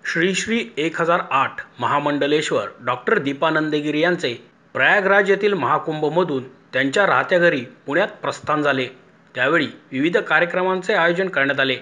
श्री श्री 1008 महामंडलेश्वर doctor दीपानंदगिरी यांचे प्रयागराज येथील महाकुंभमधून त्यांच्या राहत्या घरी पुण्यात प्रस्थान झाले। त्यावेळी विविध कार्यक्रमांचे आयोजन करण्यात आले।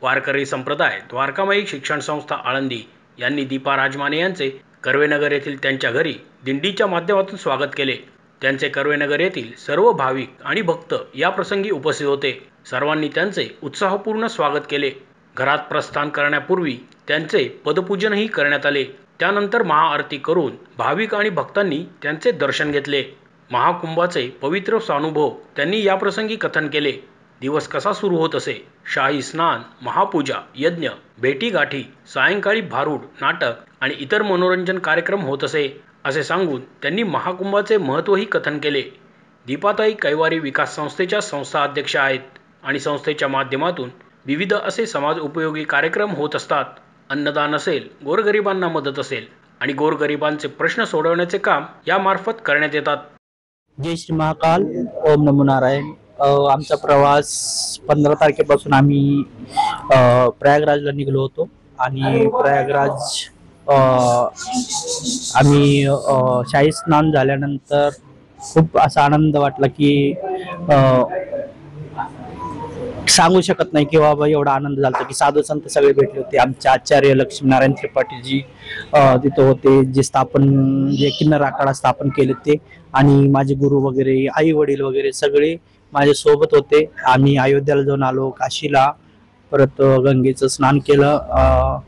वारकरी संप्रदाय द्वारकामाई शिक्षण संस्था आळंदी यांनी दीपा राजमाने यांचे कर्वेनगर येथील त्यांच्या घरी दिंडीच्या माध्यमातून स्वागत केले। त्यांचे कर्वेनगर येथील सर्व भाविक आणि भक्त या प्रसंगी उपस्थित होते। सर्वांनी त्यांचे उत्साहपूर्ण स्वागत केले। घरात प्रस्थान करण्यापूर्वी त्यांचे पदपूजनही करण्यात आले। त्यानंतर महाआरती करून भाविक आणि भक्तांनी त्यांचे दर्शन घेतले। महाकुंभाचे पवित्र स्वानुभव त्यांनी या प्रसंगी कथन केले। दिवस कसा सुरू होत असे, शाही स्नान, महापूजा, यज्ञ, भेटीगाठी, सायंकाळी भारूड, नाटक आणि इतर मनोरंजन कार्यक्रम होत असे सांगून त्यांनी महाकुंभाचे महत्त्वही कथन केले। दीपाताई कैवारी विकास संस्थेच्या संस्था अध्यक्ष आहेत आणि संस्थेच्या माध्यमातून विविध असे समाज उपयोगी कार्यक्रम होत असतात। अन्नदान असेल, गोरगरिबांना मदत असेल आणि गोरगरिबांचे प्रश्न सोडवण्याचे काम यामार्फत करण्यात येतात। जय श्री महाकाल, ओम नमो नारायण। आमचा प्रवास 15 तारखेपासून आम्ही प्रयागराजला निघलो होतो आणि प्रयागराज आम्ही शाही स्नान झाल्यानंतर खूप असा आनंद वाटला की सांगू शकत नाही की बाबा एवढा आनंद झाला की साधू संत सगळे भेटले होते। आमचे आचार्य लक्ष्मीनारायण त्रिपाठीजी तिथं होते, जे किन्नर आखाडा स्थापन केले ते, आणि माझे गुरु वगैरे, आई वडील वगैरे सगळे माझ्या सोबत होते। आम्ही अयोध्याला जाऊन आलो, काशीला, परत गंगेचं स्नान केलं,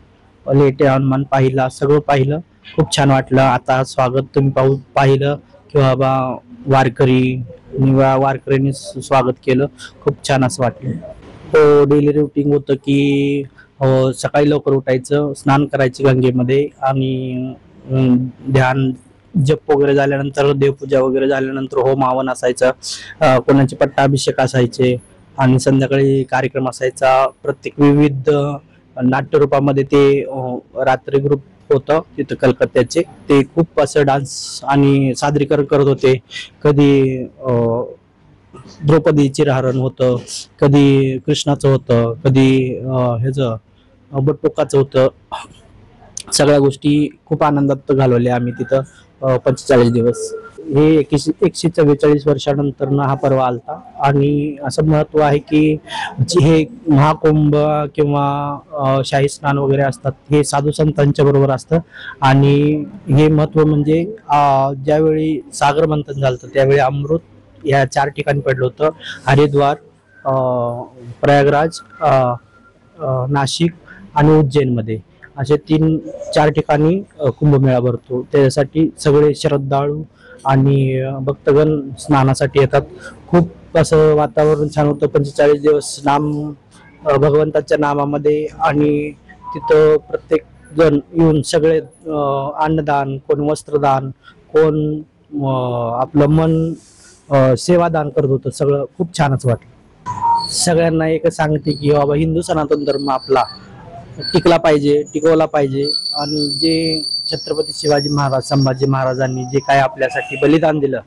लेटे हनुमान पाहिला, सगळं पाहिलं, खूप छान वाटलं। आता स्वागत तुम्ही पाहिलं की बाबा वारकऱ्यांनी स्वागत केलं, खूप छान असं वाटलं। तो डेली रुटीन होतं की सकाळी लवकर उठायचं, स्नान करायचे गंगेमध्ये आणि ध्यान जप वगैरे झाल्यानंतर, देवपूजा वगैरे झाल्यानंतर होम हवन असायचं, कोणाचे पट्टाभिषेक असायचे आणि संध्याकाळी कार्यक्रम असायचा। प्रत्येक विविध नाट्यरूपामध्ये ते रात्री ग्रुप होतं तिथं कलकत्त्याचे, ते खूप असं डान्स आणि सादरीकरण करत होते। कधी द्रौपदीचे हरण होतं, कधी कृष्णाचं होतं, कधी ह्याचं बटुकाचं होतं। सगळ्या गोष्टी खूप आनंदात घालवल्या आम्ही तिथं 45 दिवस। हे 144 वर्षानंतर हा पर्व आलता आणि असं महत्व आहे की हे महाकुंभ किंवा शाही स्नान वगैरे असतात हे साधू संतांच्या बरोबर असतं। आणि हे महत्व म्हणजे ज्यावेळी सागर मंथन झालं त्यावेळी अमृत या 4 ठिकाणी पडलं होतं, हरिद्वार, प्रयागराज, नाशिक आणि उज्जैनमध्ये, असे 3-4 ठिकाणी कुंभमेळा भरतो। त्यासाठी सगळे श्रद्धाळू आणि भक्तगण स्नानासाठी येतात। खूप असं वातावरण छान होतं। 45 दिवस भगवंताच्या नामामध्ये, आणि तिथं प्रत्येक जण येऊन सगळे अन्नदान, कोण वस्त्रदान, कोण आपलं मन सेवादान करत होतं। सगळं खूप छानच वाटलं। सगळ्यांना एकच सांगते की बाबा हिंदू सनातन धर्म आपला टिकला पाहिजे, टिकवला पाहिजे, आणि जे छत्रपती शिवाजी महाराज, संभाजी महाराजांनी जे काय आपल्यासाठी बलिदान दिलं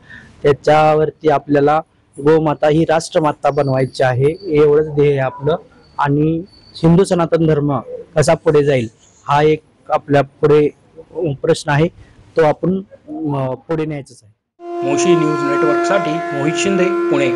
त्याच्यावरती आपल्याला गोमाता ही राष्ट्रमाता बनवायची आहे, एवढंच ध्येय आपलं। आणि हिंदू सनातन धर्म कसा पुढे जाईल हा एक आपल्या पुढे प्रश्न आहे, तो आपण पुढे न्यायचाच आहे। मोशी न्यूज नेटवर्कसाठी मोहित शिंदे, पुणे।